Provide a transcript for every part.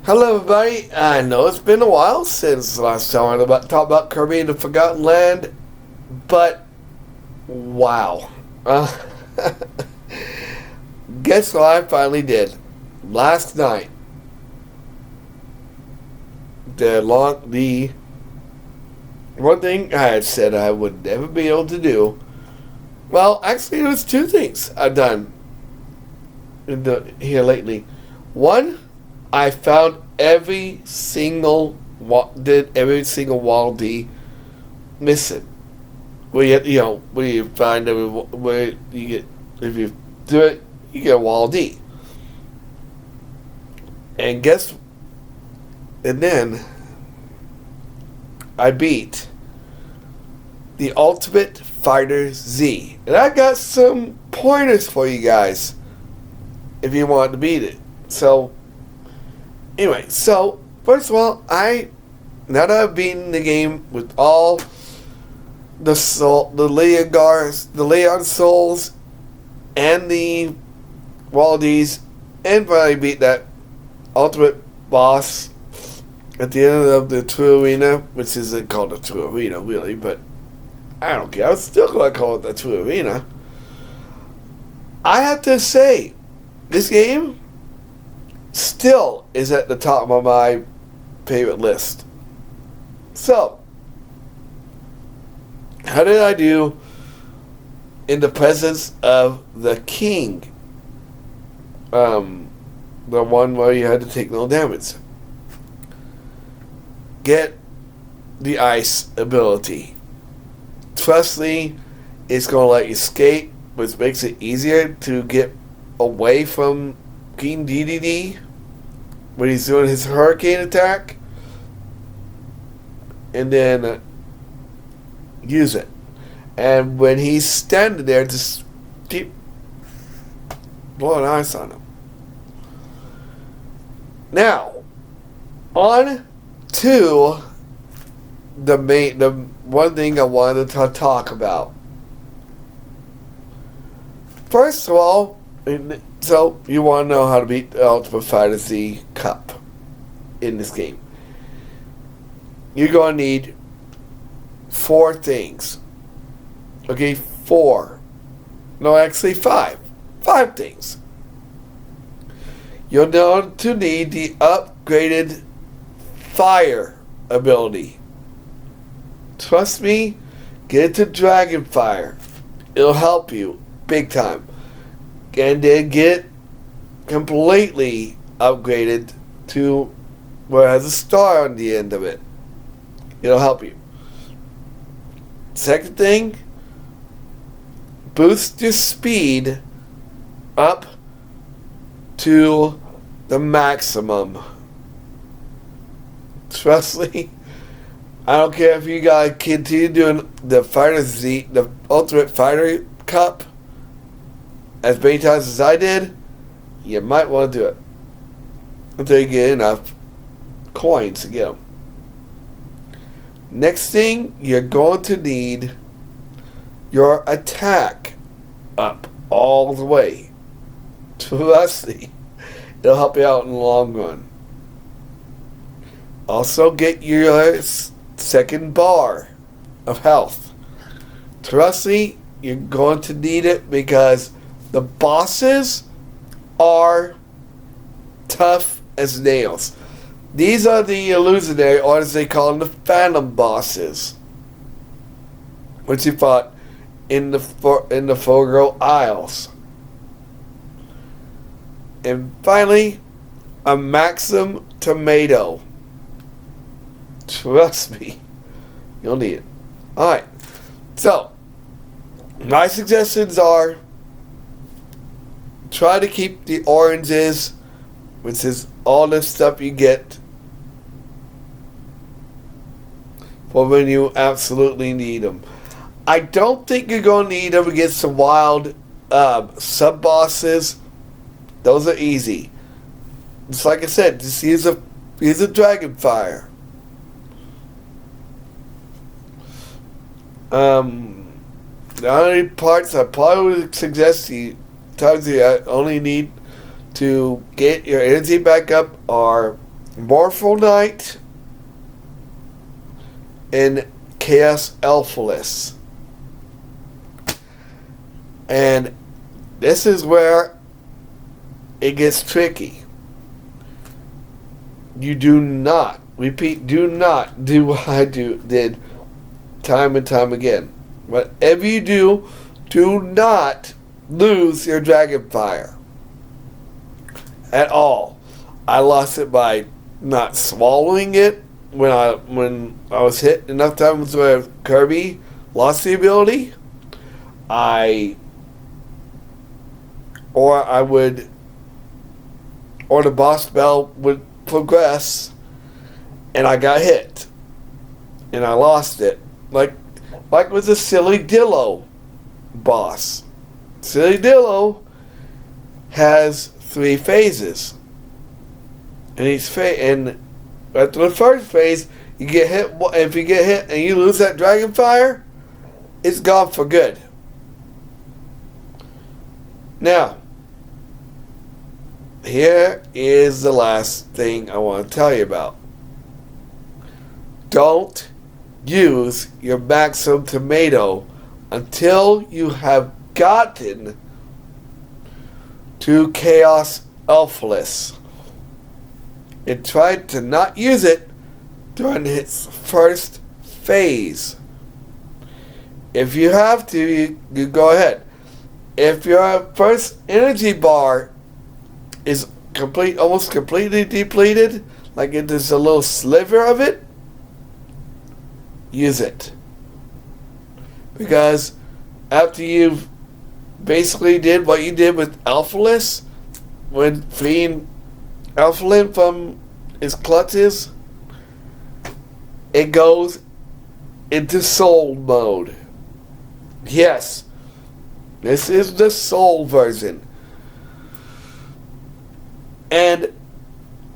Hello, everybody. I know it's been a while since the last time I talked about Kirby and the Forgotten Land, but wow. Guess what I finally did? Last night, the one thing I had said I would never be able to do. Well, actually, there's two things I've done here lately. One, I found every single Wall D missing. Where you find where you get, if you do it, you get a Wall D. And then I beat the Ultimate Fighter Z, and I got some pointers for you guys if you want to beat it. So. Anyway, so first of all, now that I've beaten the game with all the Leon souls, and the Waldies, and finally beat that ultimate boss at the end of the True Arena, which isn't called the True Arena really, but I don't care. I was still going to call it the True Arena. I have to say, this game still is at the top of my favorite list. So, how did I do in the presence of the king? The one where you had to take no damage. Get the ice ability. Trust me, it's going to let you skate, which makes it easier to get away from King DDD when he's doing his hurricane attack, and then use it. And when he's standing there, just keep blowing ice on him. Now, on to the one thing I wanted to talk about. First of all, so you want to know how to beat the Ultimate Fighter Z Cup in this game. You're going to need 4 things. Okay, 4. No, actually 5. 5 things. You'll need to need the upgraded fire ability. Trust me, get to Dragon Fire. It'll help you big time. And then get completely upgraded to where it has a star on the end of it. It'll help you. Second thing, boost your speed up to the maximum. Trust me, I don't care if you guys continue doing the the Ultimate Fighter Cup as many times as I did, you might want to do it until you get enough coins to get them. Next thing, you're going to need your attack up all the way. Trust me, it'll help you out in the long run. Also, get your second bar of health. Trust me, you're going to need it because the bosses are tough as nails. These are the illusionary, or as they call them, the phantom bosses, which you fought in the Fogo Isles. And finally, a Maxim Tomato. Trust me, you'll need it. Alright, so my suggestions are: try to keep the oranges, which is all the stuff you get for when you absolutely need them. I don't think you're going to need them against the wild sub-bosses. Those are easy. Just like I said, just use a Dragon Fire. The only parts I probably would suggest you only need to get your energy back up are Morphle and Chaos Elphalus. And this is where it gets tricky. You do not, repeat, do not do what I did time and time again. Whatever you do not lose your Dragon Fire at all. I lost it by not swallowing it when I was hit enough times where Kirby lost the ability. Or the boss bell would progress and I got hit and I lost it. Like with the Silly Dillo boss. Silly Dillo has 3 phases. And and after the first phase, you get hit. If you get hit and you lose that Dragon Fire, it's gone for good. Now, here is the last thing I want to tell you about. Don't use your Maximum Tomato until you have gotten to Chaos Elphalus. And try to not use it during its first phase. If you have to, you go ahead. If your first energy bar is almost completely depleted, like it is a little sliver of it, use it. Because after you've basically did what you did with Elphalus, when freeing Elphalin from his clutches, it goes into soul mode. Yes, this is the soul version. And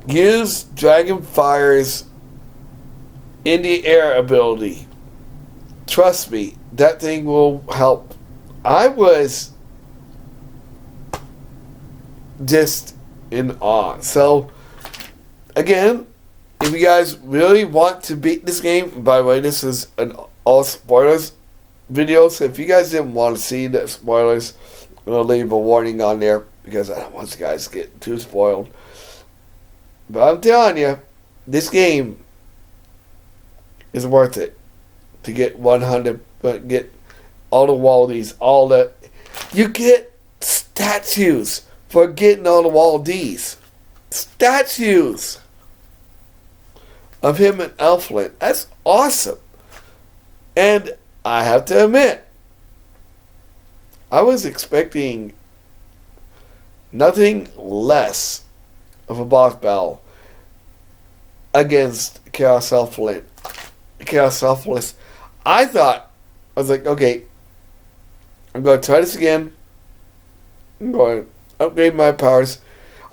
use Dragon Fire's in the air ability. Trust me, that thing will help. I was just in awe. So, again, if you guys really want to beat this game, by the way, this is an all spoilers video, so if you guys didn't want to see the spoilers, I'm going to leave a warning on there, because I don't want you guys to get too spoiled. But I'm telling you, this game is worth it to get 100, but get all the Waldies, you get statues for getting all the Waldies. Statues of him and Elflin. That's awesome. And I have to admit, I was expecting nothing less of a boss battle against Chaos Elflin. Chaos Elflin. I was like, okay, I'm going to try this again. I'm going to upgrade my powers.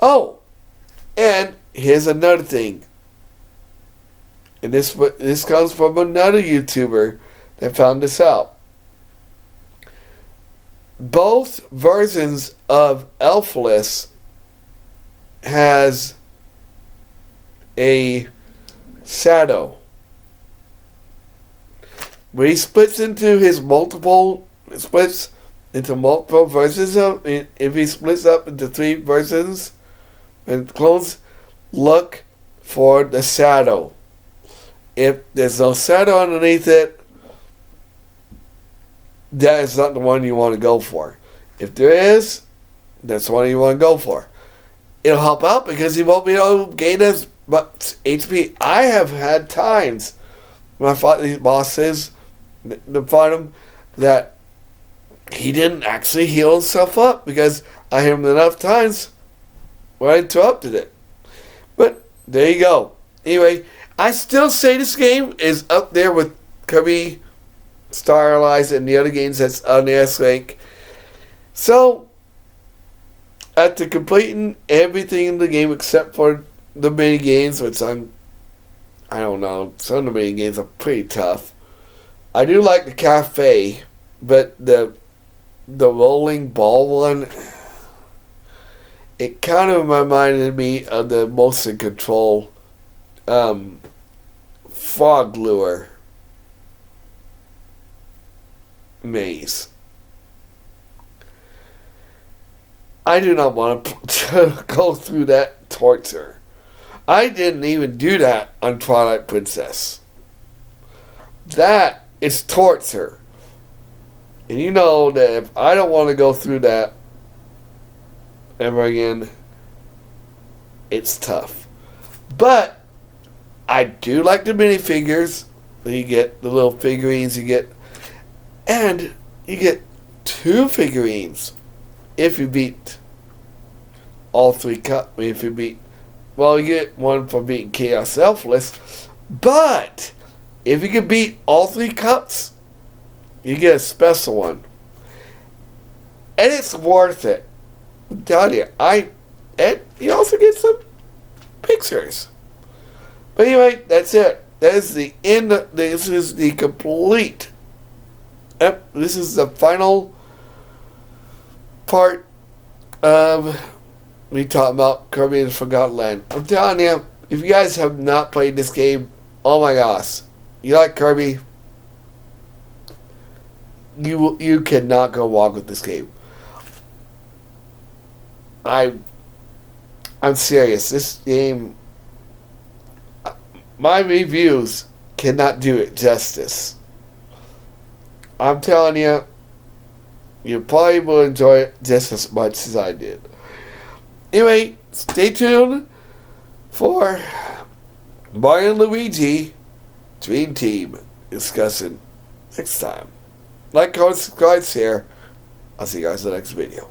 Oh, and here's another thing. And this comes from another YouTuber that found this out. Both versions of Elphalus has a shadow. When he splits into multiple versions of, if he splits up into 3 versions and clones, look for the shadow. If there's no shadow underneath it, that is not the one you want to go for. If there is, that's the one you want to go for. It'll help out because he won't be able to gain as much HP. I have had times when I fought these bosses to fight him that he didn't actually heal himself up because I hit him enough times where I interrupted it. But there you go. Anyway, I still say this game is up there with Kirby Star Allies and the other games that's on the S-Link. So, after completing everything in the game except for the mini games, which I don't know, some of the mini games are pretty tough. I do like the cafe, but the rolling ball one, it kind of reminded me of the motion control fog lure maze. I do not want to go through that torture. I didn't even do that on Twilight Princess. That is torture. And you know that if I don't want to go through that ever again, it's tough. But I do like the minifigures. You get the little figurines you get. And you get 2 figurines if you beat all 3 cups. If you beat, well, you get 1 for beating Chaos Selfless. But if you can beat all 3 cups, you get a special one. And it's worth it. I'm telling you. And you also get some pictures. But anyway, that's it. That is the end. This is the complete. This is the final part of me talking about Kirby and the Forgotten Land. I'm telling you, if you guys have not played this game, oh my gosh, you like Kirby, you cannot go wrong with this game. I'm serious. This game, my reviews cannot do it justice. I'm telling you, you probably will enjoy it just as much as I did. Anyway, stay tuned for Mario and Luigi Dream Team discussion next time. Like, comment, subscribe, share. I'll see you guys in the next video.